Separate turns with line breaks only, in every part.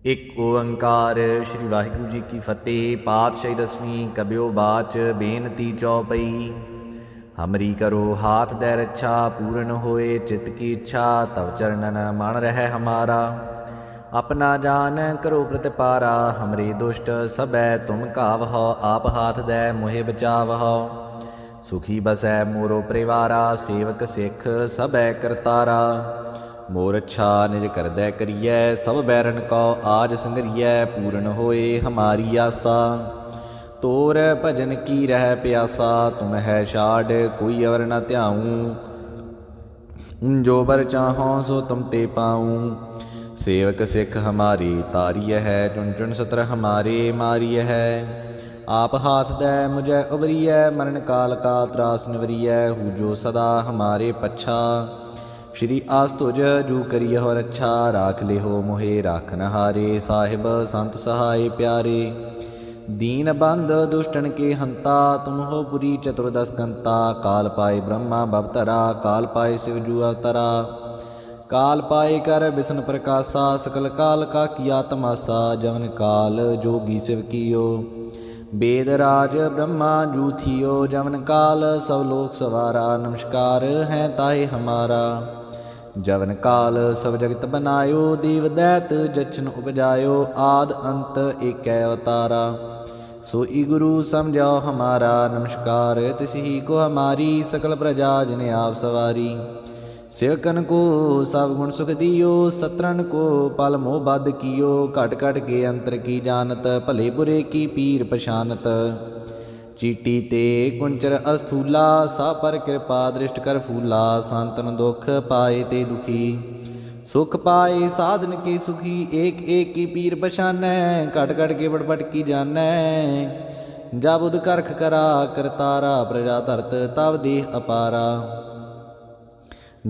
ਇੱਕ ਓੰਕਾਰ ਸ੍ਰੀ ਵਾਹਿਗੁਰੂ ਜੀ ਕੀ ਫਤਿਹ। ਪਾਤਸ਼ਾਹੀ ਦਸਵੀਂ ਕਬਿਓ ਬਾਚ ਬੇਨਤੀ ਚੌਪਈ। ਹਮਰੀ ਕਰੋ ਹਾਥ ਦੈ ਰੱਛਾ, ਪੂਰਨ ਹੋਏ ਚਿਤ ਕੀ ਇੱਛਾ। ਤਵ ਚਰਨਨ ਮਨ ਰਹਿ ਹਮਾਰਾ, ਆਪਣਾ ਜਾਨ ਕਰੋ ਪ੍ਰਤਿਪਾਰਾ। ਹਮਰੇ ਦੁਸ਼ਟ ਸਭੈ ਤੁਮ ਘਾਵਹੁ, ਆਪ ਹਾਥ ਦੈ ਮੋਹਿ ਬਚਾਵਹੁ। ਸੁਖੀ ਬਸੈ ਮੋਰੋ ਪਰਿਵਾਰਾ, ਸੇਵਕ ਸਿੱਖ ਸਭੈ ਕਰਤਾਰਾ। ਮੋਰ ਅੱਛਾ ਨਿਜ ਕਰਦੈ ਕਰੀਐ, ਸਭ ਬੈਰਨ ਕਉ ਆਜ ਸੰਗਰੀਐ। ਪੂਰਨ ਹੋਏ ਹਮਾਰੀ ਆਸਾ, ਤੋਰ ਭਜਨ ਕੀ ਰਹਿ ਪਿਆਸਾ। ਤੁਮ ਹੈ ਛਾੜ ਕੋਈ ਅਵਰ ਨ ਧਿਆਊ, ਜੋ ਬਰ ਚਾਹਉ ਸੋ ਤੁਮ ਤੇ ਪਾਊ। ਸੇਵਕ ਸਿੱਖ ਹਮਾਰੀ ਤਾਰੀਐ ਹੈ, ਚੁਣ ਚੁਣ ਸਤਰ ਹਮਾਰੇ ਮਾਰੀਐ ਹੈ। ਆਪ ਹਾਥ ਦੈ ਮੁਝੈ ਉਬਰੀਐ, ਮਰਨ ਕਾਲ ਕਾ ਤਰਾਸ ਨਿਵਰੀਐ। ਹੂ ਜੋ ਸਦਾ ਹਮਾਰੇ ਪੱਛਾ, ਸ਼੍ਰੀ ਆਸ ਤੁਜ ਜੂ ਕਰੀਹੁ ਰੱਛਾ। ਰਾਖ ਲਿਹੋ ਮੋਹਿ ਰਾਖਨ ਹਾਰੇ, ਸਾਹਿਬ ਸੰਤ ਸਹਾਏ ਪਿਆਰੇ। दीन बंध दुष्टन के हंता, तुम हो पुरी चतुर्दश कंता। काल पाए ब्रह्मा भवतरा, काल पाए शिव जू अवतरा। काल पाए कर विष्णु प्रकाशा, सकल काल का किया तमाशा। जवन काल जोगी शिव कियो, वेद राज ब्रह्मा जू थियो। जवन काल सब लोक सवारा, नमस्कार है ताहे हमारा। जवन काल सब जगत बनायो, देव दैत जछन उपजायो। आद अंत एक अवतारा, सोई गुरु समझाओ हमारा। नमस्कार तिसही को हमारी, सकल प्रजा जिने आप सवारी। सेवकन को सब गुण सुख दियो, सत्रन को पल मोह बद कियो। घट घट के अंतर की जानत, भले बुरे की पीर पछानत। चीटी ते कुंचर अस्थूला, सा पर कृपा दृष्ट कर फूला। संतन दुख पाए ते दुखी, सुख पाए साधन के सुखी। एक एक की पीर पछानै, घट घट के बड़बट की जानै। जब उद करख करा करतारा, प्रजा धरत तब देह अपारा।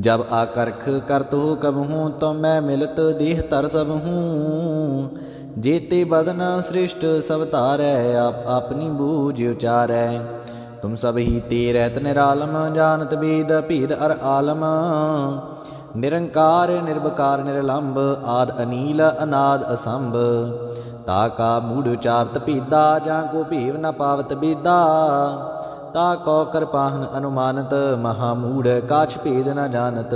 जब आकर्ख करत हो कबहूँ, तो मैं मिलत देह तर सब हूँ। जेते बदन श्रेष्ठ सब तारै, आप अपनी बूझ उचारै। तुम सब ही ते रहत निरालम, जानत वेद भेद अर आलम। निरंकार निर्विकार निर्लंब, आद अनील अनाद असंभ। ताका मूढ़ उचारत भेदा, जां को भेव न पावत बेदा। ताको कृपाहन अनुमानत, महामूढ़ काछ भेद न जानत।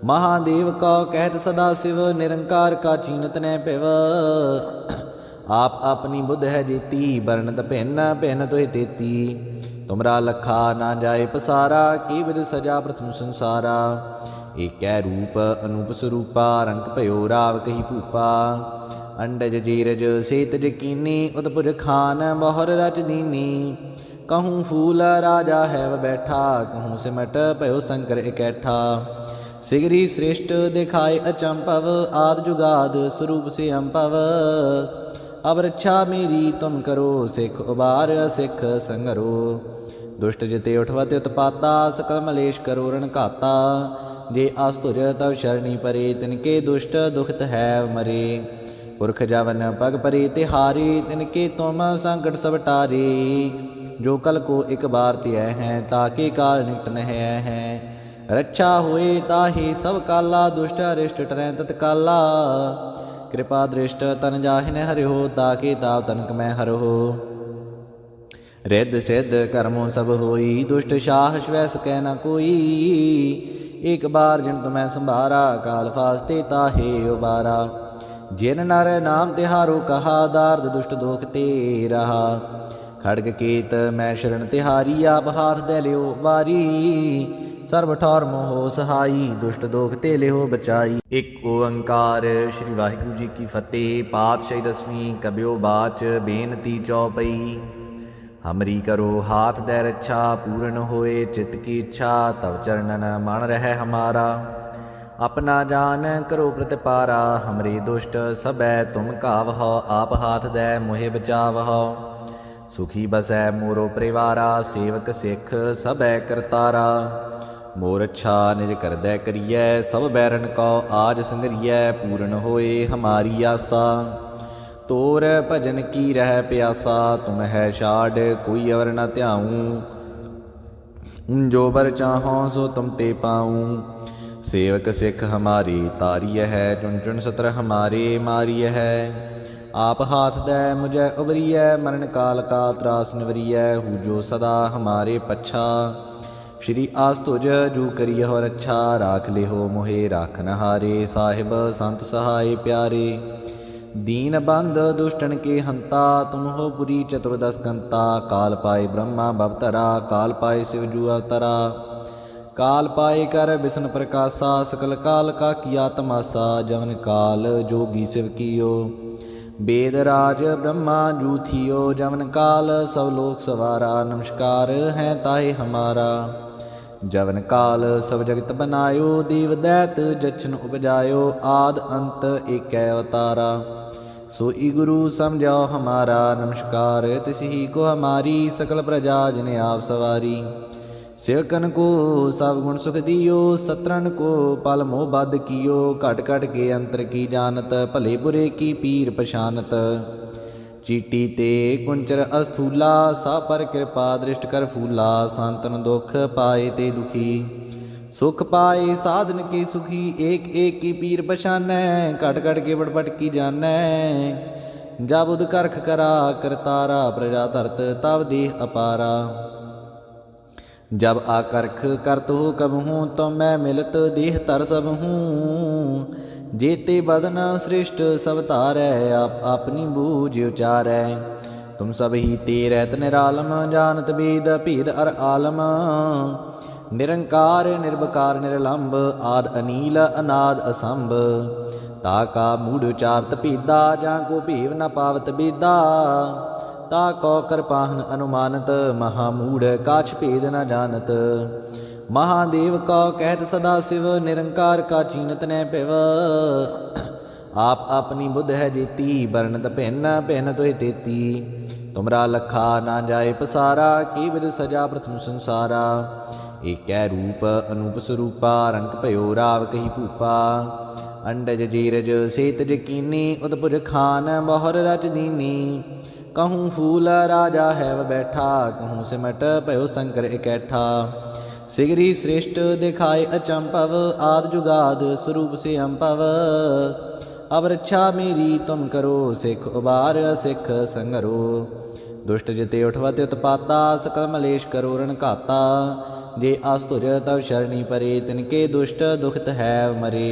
महादेव को कहत सदा शिव, निरंकार का चीनत न पिव। आप अपनी बुद्ध है जेती, वर्णत भिन्न भिन्न तुहि तेती। तुमरा लखा ना जाए पसारा, की विद सजा प्रथम संसारा। एकै रूप अनूप स्वरूपा, रंग भयो राव कही भूपा। अंडज जीरज सेत जकीनी, उतपुर खान बहुर रच दीनी। कहूँ फूल राजा है वह बैठा, कहूँ सिमट भयो शंकर इकैठा। सिगरी श्रेष्ठ दिखाए अचंभव, आद जुगाद स्वरूप से अम्भव। अब रक्षा मेरी तुम करो, सिख उबार सिख संगरो। दुष्ट जिते उठवत उत्पाता, सकल मलेश करो रण घाता। जे आस्तुर तव शरणी परे, तिनके दुष्ट दुखत है मरे। पुरख जवन पग परे तिहारे, तिनके तुम संकट सब टारे। जो कल को एक बार त्याय हैं, ताके काल निकट न है। रक्षा होए ताहे सब काला, दुष्ट अरिष्ट टरै तत्काला। कृपा दृष्ट तन जाहिन हरिहो, ताके ताप तनक मैं हरहो। रिद्ध सिद्ध कर्मों सब होई, दुष्ट शाह स्वै सकै न कोई। एक बार जिन तुम्हें संभारा, काल फास्ते ताहे उबारा। जिन नर नाम तिहारो कहा, दार्द दुष्ट दोख ते रहा। खड़ग केत मैं शरण तिहारी, आप हाथ दे लियो बारी। सर्व ठौर मोहो सहाई, दुष्ट दोख ते लियो बचाई। एक ओंकार श्री वाहिगुरू जी की फतेह। पातशाही दसवीं कबियो बाच बेनती चौपई। हमरी करो हाथ दੈ ਰੱਛਾ, पूर्ण होए चित की इच्छा। तव चरणन मन रह हमारा, अपना जान करो प्रतिपारा। हमरे दुष्ट सभै तुम घावहुँ, आप हाथ दੈ मोहि बचावहुँ। सुखी बसै मोरो परिवारा, सेवक सिख सभै करतारा। मोर अच्छा निज करदੈ करिਐ, सब बैरन कौ आज संगरिਐ। पूर्ण होए हमारी आसा, तोर भजन की रह प्यासा। तुम है छाड़ कोई अवर न ध्याऊँ, जो बर चाहौं सो तुम ते पाऊँ। सेवक सिख हमारे तारिय है, चुन चुन सत्र हमारे मारिय है। आप हाथ दै मुझे उबरिय, मरण काल का त्रास निवरिय। हु जो सदा हमारे पच्छा, श्री आस्तुज जू करिय हो रच्छा। राख ले हो मोहे राखन हारे, साहिब संत सहाय प्यारे। दीन बंद दुष्टन के हंता, तुम हो पुरी चतुर्दश कंता। काल पाए ब्रह्मा भवतरा, काल पाए शिव जू अवतरा। काल पाए कर विष्णु प्रकाशा, सकल काल का किया तमाशा। जवन काल जोगी शिव कियो, वेद राज ब्रह्मा जू थियो। जवन काल सब लोक सवारा, नमस्कार है ताहे हमारा। जवन काल सब जगत बनायो, देव दैत जछन उपजायो। आद अंत एक अवतारा, सोई गुरु समझो हमारा। नमस्कार तिसही को हमारी, सकल प्रजा जिने आप सवारी। सेवकन को सब गुण सुख दियो, सत्रन को पल मोह बद कियो। घट घट के अंतर की जानत, भले बुरे की पीर पछानत। चीटी ते कुंचर अस्थूला, सा पर कृपा दृष्ट कर फूला। संतन दुख पाए ते दुखी, सुख पाए साधन के सुखी। एक एक की पीर पछानै, घट घट के बड़बट की जानै। जब उद करख करा करतारा, प्रजा धरत तब देह अपारा। जब आकर्ख करत हो कबहूँ, तो मैं मिलत देह तर सब हूँ। जेते बदन श्रेष्ठ सब तारै, आप अपनी बूझ उचारै। तुम सब ही ते रहत निरालम, जानत वेद भेद अर आलम। निरंकार निर्विकार निरलंब, आद अनील अनाद असंभ। ताका मूढ़ उचारत भेदा, जां को भेव न पावत बेदा। ता कौ कृपाहन अनुमानत, महामूढ़ काछ भेद न जानत। महादेव कौ कहत सदा शिव, निरंकार का चीनत न पिव। आप अपनी बुद्ध है जेती, बरनत भिन्न भिन्न तुहि तेती। तुमरा लखा ना जाए पसारा, की विद सजा प्रथम संसारा। एकै रूप अनूप स्वरूपा, रंग भयो राव कही भूपा। अंडज जीरज सेतज कीनी, उतपुज खान बहुर रच दीनी। कहूँ फूल राजा है वह बैठा, कहूँ सिमट भयो शंकर इकैठा। सिगरी श्रेष्ठ दिखाए अचंपव, आद जुगाद स्वरूप से अम्पव। अब रक्षा मेरी तुम करो, सिख उबार सिख संगरो। दुष्ट जिते उठवत उत्पाता, सकल मलेश करो रण घाता। जे आस्तुज तव शरणी परे, तिनके दुष्ट दुखत है मरे।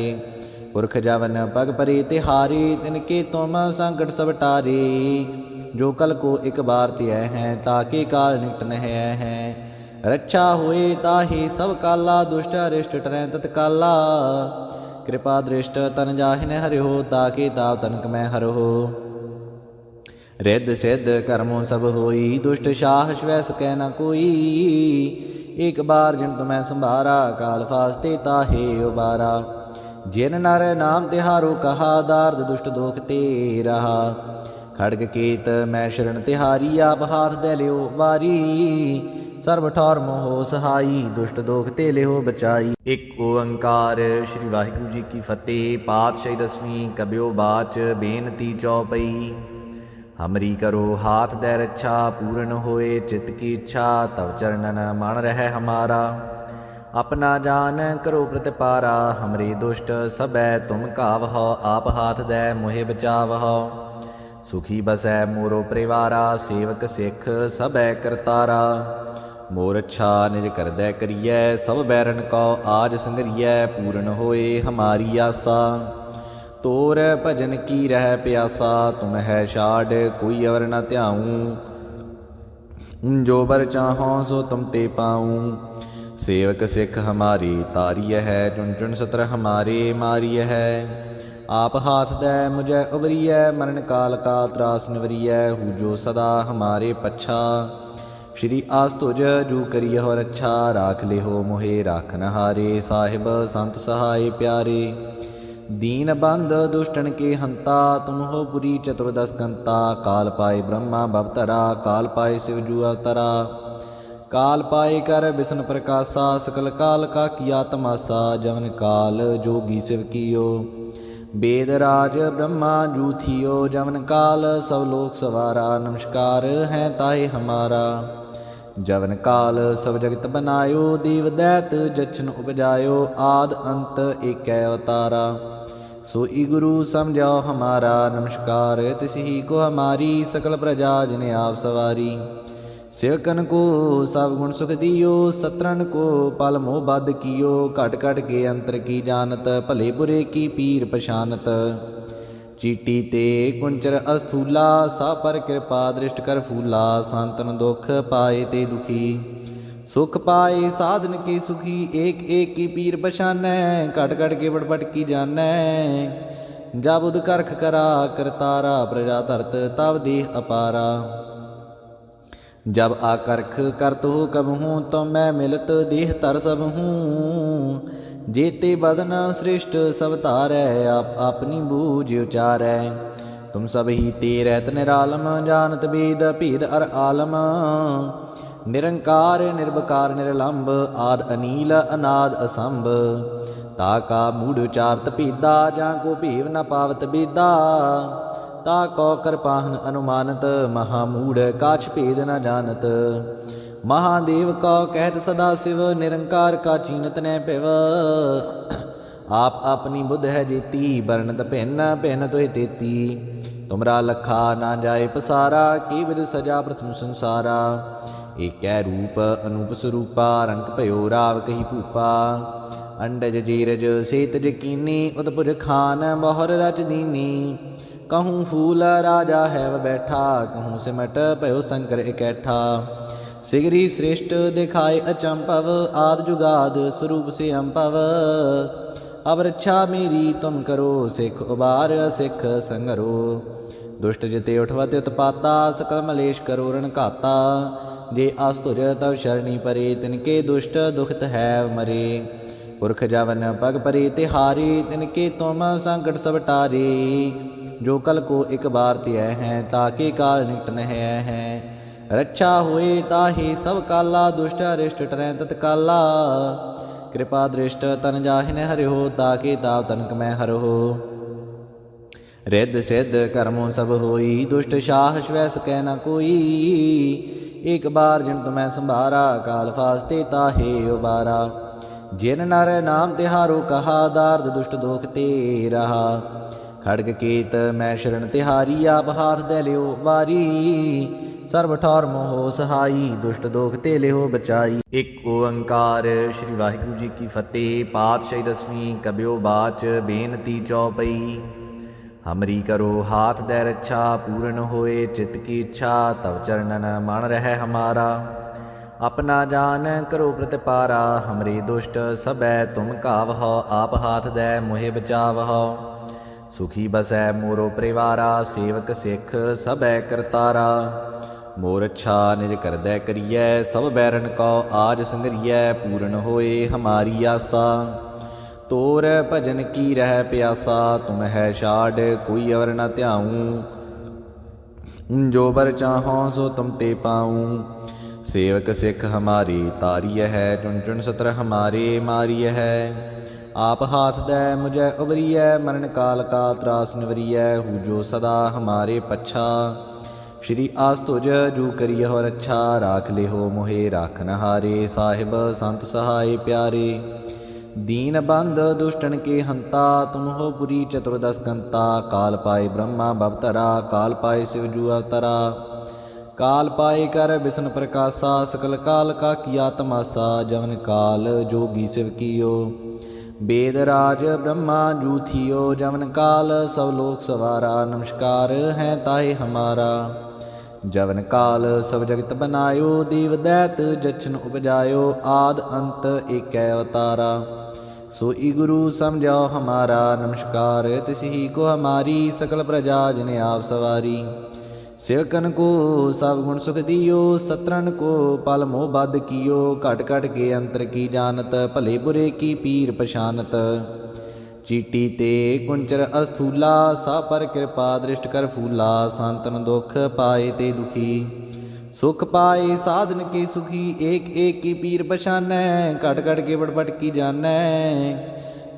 पुरख जवन पग परे तिहारे, तिनके तुम संकट सब टारे। जो कल को एक बार त्याय हैं, ताके काल निकट न हैं। रक्षा होए ताहे सब काला, दुष्ट अरिष्ट टरै तत्काला। कृपा दृष्ट तन जाहिन हरिहो, ताके ताप तनक मैं हरहो। रिद्ध सिद्ध कर्मों सब होई, दुष्ट साह स्वै सकै न कोई। एक बार जिन तुम्हें संभारा, काल फास्ते ताहे उबारा। जिन नर नाम तिहारो कहा, दार्द दुष्ट दोख ते रहा। खड़ग केत मैं शरण तिहारी, आप हाथ दे लियो वारी। सर्व ठौर मोह सहाई, दुष्ट दोख ते लियो बचाई। एक ओंकार श्री वाहिगुरु जी की फतेह। पातशाही दसवीं कबियो बाच, बेनती चौपई। हमरी करो हाथ दे रच्छा, पूर्ण होए चित्त की इच्छा। तब चरणन मन रह हमारा, अपना जान करो प्रतिपारा। हमरे दुष्ट सबै तुम कावहो, आप हाथ दे मोहे बचावहो। सुखी बसै मोरो परिवारा, सेवक सिख सबै करतारा। मोर अच्छा निज करदै करियै, सब बैरन कौ आज संगरियै। पूर्ण होए हमारी आसा, तोर भजन की रह प्यासा। तुम है छाड़ कोई अवर न ध्याऊँ, जो बर चाहों सो तुम ते पाऊँ। सेवक सिख हमारी तारिय है, चुन चुन सत्र हमारे मारिय है। आप हाथ दै मुझे उबरिय, मरण काल का त्रास निवरिय। हु जो सदा हमारे पच्छा, श्री आस्तुज जू करिय हो रच्छा। राख ले हो मोहे राखन हारे, साहिब संत सहाय प्यारे। दीन बंद दुष्टन के हंता, तुम हो पुरी चतुर्दश कंता। काल पाए ब्रह्मा भवतरा, काल पाए शिव जू अवतरा। काल पाए कर विष्णु प्रकाशा, सकल काल का किया तमाशा। जवन काल जोगी शिव कियो, वेद राज ब्रह्मा जू थियो। जवन काल सब लोक सवारा, नमस्कार है ताहे हमारा। जवन काल सब जगत बनायो, देव दैत जछन उपजायो, आद अंत एकै अवतारा। सोई गुरु समझो हमारा, नमस्कार तिसही को हमारी, सकल प्रजा जिन आप सवारी। सेवकन को सब गुण सुख दियो, सत्रन को पल मोह बद कियो, घट घट के अंतर की जानत, भले बुरे की पीर पछानत। चीटी ते कुंचर अस्थूला, सा पर कृपा दृष्ट कर फूला, सांतन दुख पाए ते दुखी। सुख पाए साधन के सुखी, एक एक की पीर पछानै, घट घट के बड़बट की जानै। जब उद करख करा करतारा, प्रजा धरत तब देह अपारा। जब आकर्ख करत हो कबहूँ, तो मैं मिलत देह तर सब हूँ। जेते बदन श्रेष्ठ सब तारै, आप अपनी बूझ उचारै। तुम सब ही ते रहत निरालम, जानत वेद भेद अर आलम। निरंकार निर्विकार निर्लंब, आद अनील अनाद असंभ। ताका मूढ़ उचारत भेदा, जां को भेव न पावत बेदा। ता कौ कृपाहन अनुमानत, महामूढ़ काछ भेद न जानत। महादेव कौ कहत सदा शिव, निरंकार का चीनत न पिव। आप अपनी बुद्ध है जेती, वर्णत भिन्न भिन्न तुहि तेती। तुमरा लखा ना जाए पसारा, की विद सजा प्रथम संसारा। एकै रूप अनूप स्वरूपा, रंग भयो राव कही भूपा। अंडज जीरज सेतज कीनी, उदपुर खान बहुर रच दीनी। कहूँ फूल राजा है वह बैठा, कहूँ सिमट भयो शंकर इकैठा। सिगरी श्रेष्ठ दिखाए अचंपव, आद जुगाद स्वरूप से अम्पव। अब रक्षा मेरी तुम करो, सिख उबार सिख संगरो। दुष्ट जिते उठवत उत्पाता, सकल मलेश करो रण घाता। जे आस्तुज तब शरणी परे, तिनके दुष्ट दुखित है मरे। पुरख जवन पग परे तिहारे, तिनके तुम संकट सब टारे। जो कल को एक बार त्यय हैं, ताके काल निकट न हैं। रक्षा हुए ताहे सब काला, दुष्ट अरिष्ट टरै तत्काला। कृपा दृष्ट तन जाहिन हरि हो, ताके ताप तनक मैं हर हो। रिद्ध सिद्ध कर्मों सब होई, दुष्ट शाह स्वै सकै न कोई। एक बार जिन तुम्हें संभारा, काल फास्ते ताहे उबारा। जिन नर नाम तिहारो कहा, दार्द दुष्ट दोख ते रहा। खड़ग केत मैं शरण तिहारी, आप हाथ दे लियो बारी। सर्व ठौर मोहो सहाई, दुष्ट दोख ते लियो बचाई। एक ओंकार श्री वाहिगुरु जी की फतेह। पातशाही दसवीं कबियो बाच, बेनती चौपई। हमरी करो हाथ दे रक्षा, पूर्ण होए चित्त की इच्छा। तब चरणन मन रहे हमारा, अपना जान करो प्रतिपारा। हमरे दुष्ट सबै तुम कावहो, आप हाथ दे मोहे बचावहो। सुखी बसै मोरो परिवारा, सेवक सिख सबै करतारा। मोर अच्छा निज करदै करियै, सब बैरन कौ आज संगरियै। पूर्ण होए हमारी आसा, तोर भजन की रह प्यासा। तुम है छाड़ कोई अवर न ध्याऊँ, जो बर चाहों सो तुम ते पाऊँ। सेवक सिख हमारी तारिय है, चुन चुन सत्र हमारे मारिय है। आप हाथ दे मुझे उबरिय, मरण काल का त्रास निवरिय। हूँ जो सदा हमारे पच्छा, श्री आस्तुज जू करिय हो रक्षा। राख ले हो मोहे राखन हारे, साहिब संत सहाय प्यारे। दीन बंद दुष्टन के हंता, तुम हो पुरी चतुर्दश कंता। काल पाए ब्रह्मा भवतरा, काल पाए शिव जू अवतरा। काल पाए कर विष्णु प्रकाशा, सकल काल का किया तमाशा। जवन काल जोगी शिव कियो, वेद राज ब्रह्मा जू थियो। जवन काल सब लोक सवारा, नमस्कार है ताहे हमारा। जवन काल सब जगत बनायो, देव दैत जछन उपजायो। आद अंत एकै अवतारा। सोई गुरु समझो हमारा, नमस्कार तिसही को हमारी। सकल प्रजा जिन आप सवारी। सेवकन को सब गुण सुख दियो, सत्रन को पल मोह बद कियो। घट घट के अंतर की जानत, भले बुरे की पीर पछानत। चीटी ते कुंचर अस्थूला, सा पर कृपा दृष्ट कर फूला। सांतन दुख पाए ते दुखी। सुख पाए साधन के सुखी, एक एक की पीर पछानै। घट घट के बड़बट की जानै।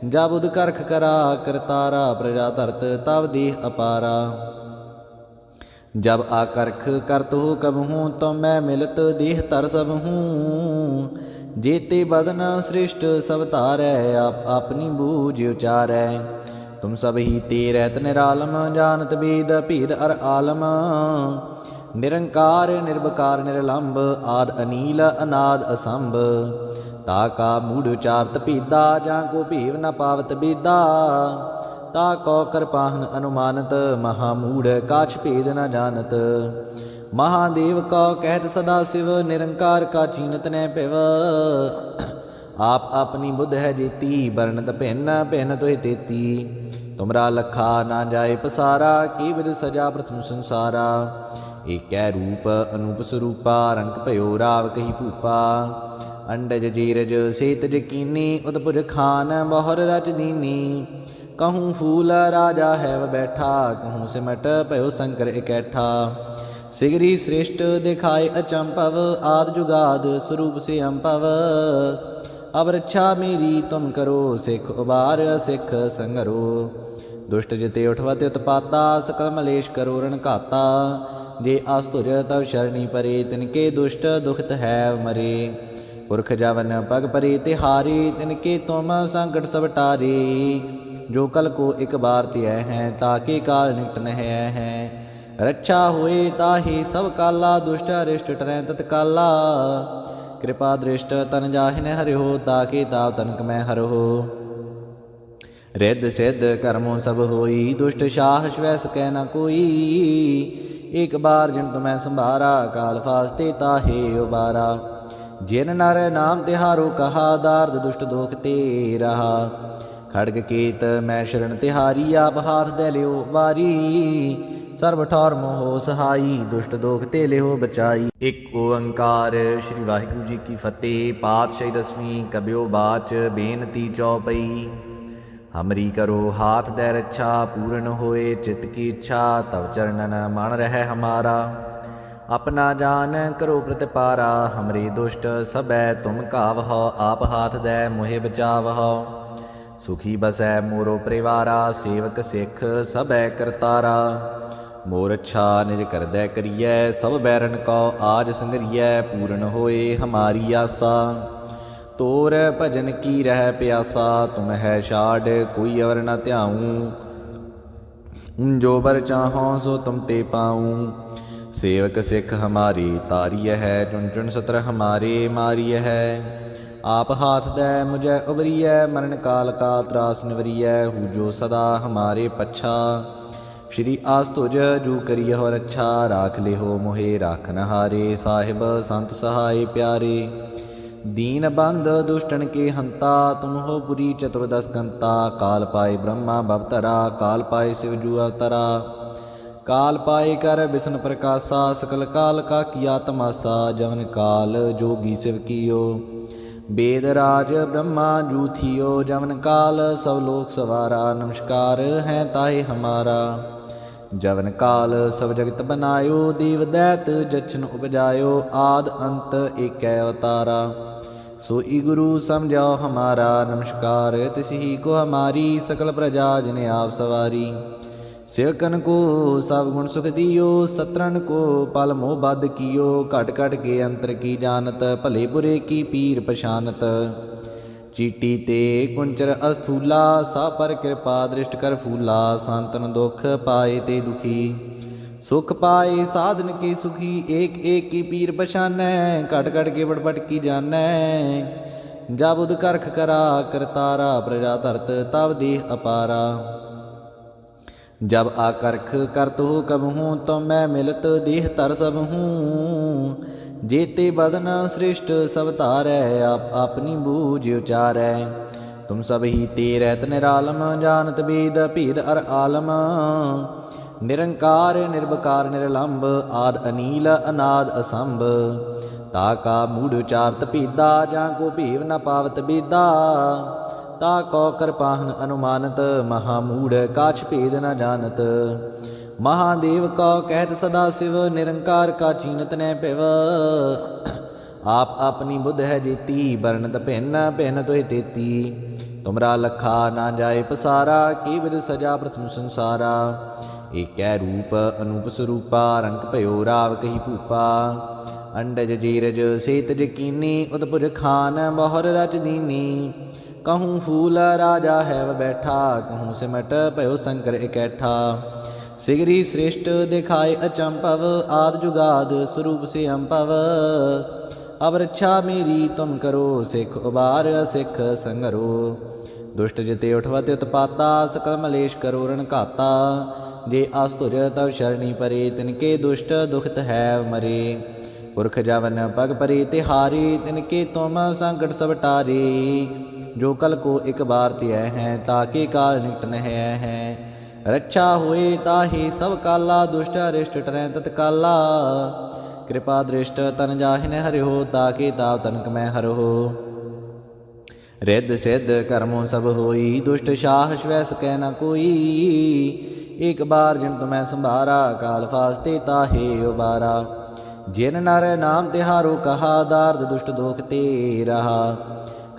जब उद करख करा करतारा, प्रजा धरत तब देह अपारा। जब आकर्ख करत हो कबहूँ तो मैं मिलत देह तर सब हूँ। जेते बदन सृष्ट सब तारै आप अपनी बूझ उचारै। तुम सब ही ते रहत निरालम जानत वेद भेद अर आलम। निरंकार निर्विकार निर्लंब आद अनील अनाद असंभ। ताका मूढ़ उचारत भेदा जां को भेव न पावत बेदा। ता कौ कृपाहन अनुमानत महामूढ़ काछ भेद न जानत। महादेव कौ कहत सदा शिव निरंकार का चीनत न पिव। आप अपनी बुद्ध है जेती वर्णत भिन्न भिन्न तुहि तेती। तुमरा लखा ना जाए पसारा की विद सजा प्रथम संसारा। एकै रूप अनूप स्वरूपा रंग भयो राव कही भूपा। अंडज जीरज सेत जकीनी उदपुर खान बहुर रच दीनी। कहूँ फूल राजा है वह बैठा कहूँ सिमट भयो शंकर इकैठा। सिगरी श्रेष्ठ दिखाए अचंपव आद जुगाद स्वरूप से अम्पव। अब रक्षा मेरी तुम करो सिख उबार सिख संगरो। दुष्ट जिते उठवत उत्पाता सकल मलेश करो रण घाता। जे आस्तुर तव शरणी परे तिनके दुष्ट दुखत है मरे। पुरख जवन पग परे तिहारे तिनके तुम संकट सब टारे। जो कल को एक बार त्याय हैं ताके काल निकट न हैं। रक्षा होए ताहे सब काला दुष्ट अरिष्ट टरै तत्काला। कृपा दृष्ट तन जाहिन हरिहो ताके ताव तनक मैं हरहो। रिद्ध सिद्ध कर्मों सब होई दुष्ट शाह स्वै सकै न कोई। एक बार जिन तुम्हें संभारा काल फास्ते ताहे उबारा। जिन नर नाम तिहारो कहा दार्द दुष्ट दोख ते रहा। खड़ग केत मैं शरण तिहारी आप हाथ दे लियो बारी। सर्व ठौर मोहो सहाई दुष्ट दोख ते लिहो बचाई। एक ओंकार श्री वाहिगुरु जी की फतेह। पातशाही दसवीं कबियो बाच बेनती चौपई। हमरी करो हाथ दे रक्षा पूर्ण होए चित्त की इच्छा। तब चरणन मन रह हमारा अपना जान करो प्रतिपारा। हमरे दुष्ट सबै तुम कावहो आप हाथ दे मोहे बचावहो। सुखी बसै मोरो परिवारा सेवक सिख सबै करतारा। मोर अच्छा निज करदै करियै सब बैरन को आज संगरियै। पूर्ण होए हमारी आसा तोर भजन की रह प्यासा। तुम है छाड़ कोई अवर न ध्याऊँ। जो बर चाहो सो तुम ते पाऊँ। सेवक सिख हमारी तारिय है चुन चुन सत्र हमारे मारिय है। आप हाथ दे मुझे उबरिय मरण काल का त्रास निवरिय। हूँ जो सदा हमारे पच्छा श्री आस्तुज जू करिय हो रक्षा। राख ले हो मोहे राखन हारे साहिब संत सहाय प्यारे। दीन बंद दुष्टन के हंता तुम हो पुरी चतुर्दश कंता। काल पाए ब्रह्मा भवतरा काल पाए शिवजू अवतरा। काल पाए कर विष्णु प्रकाशा सकल काल का किया तमाशा। जवन काल जोगी शिव कियो वेद राज ब्रह्मा जू थियो। जवन काल सब लोक सवारा नमस्कार है ताहे हमारा। जवन काल सब जगत बनायो देव दैत जछन उपजायो। आद अंत एक अवतारा सोई गुरु समझो हमारा। नमस्कार तिसही को हमारी सकल प्रजा जिने आप सवारी। सेवकन को सब गुण सुख दियो सत्रन को पल मोह बद कियो। घट घट के अंतर की जानत भले बुरे की पीर पछानत। चीटी ते कुंचर अस्थूला सा पर कृपा दृष्ट कर फूला। सांतन दुख पाए ते दुखी सुख पाए साधन के सुखी। एक एक की पीर पछानै घट घट के बड़बट की जानै। जब उद करख करा करतारा प्रजा धरत तब देह अपारा। जब आकर्ख करत हो कबहूँ तो मैं मिलत देह तर सब हूँ। जेते बदन सृष्ट सब तारै आप अपनी बूझ उचारै। तुम सब ही ते रहत निरालम जानत वेद भेद अर आलम। निरंकार निर्विकार निर्लंब आद अनील अनाद असंभ। ताका मूढ़ उचारत भेदा जां को भेव न पावत बेदा। ता कौ कृपाहन अनुमानत महामूढ़ काछ भेद न जानत। महादेव कौ कहत सदा शिव निरंकार का चीनत न पिव। आप अपनी बुद्ध है जेती वर्णत भिन्न भिन्न तुहि तेती। तुमरा लखा ना जाए पसारा की विद सजा प्रथम संसारा। ਏਕੈ रूप अनूप स्वरूपा रंग भयो राव कही भूपा अंडज जीरज सेतज कीनी उतपुर खान बहुर रच दीनी कहूँ फूल राजा हैव बैठा कहूँ सिमट भयो शंकर इकैठा सिगरी श्रेष्ठ दिखाए अचंपव आद जुगाद स्वरूप से अम्पव अब रक्षा मेरी तुम करो सिख उबार सिख संगरो दुष्ट जिते उठवत उत्पाता सकल मलेश करो रण घाता जे आस्तुर तव शरणी परे तिनके दुष्ट दुखत है मरे पुरख जवन पग परे तिहारे तिनके तुम संकट सब टारे जो कल को एक बार त्याय हैं ताके काल निकट न है रक्षा होए ताहे सब काला दुष्ट अरिष्ट टरै तत्काला कृपा दृष्ट तन जाहिन हरिहो ताके ताव तनक मैं हरहो रिद्ध सिद्ध कर्मों सब होई दुष्ट शाह श्वै सकै न कोई एक बार जिन तुम्हें संभारा काल फास्ते ताहे उबारा जिन नर नाम तिहारो कहा दार्द दुष्ट दोख ते रहा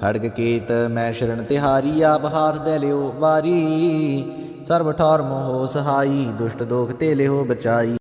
खड़ग केत मैं शरण तिहारी आप हाथ दे लियो बारी सर्व ठौर मोह सहाई दुष्ट दोख ते लिहो बचाई।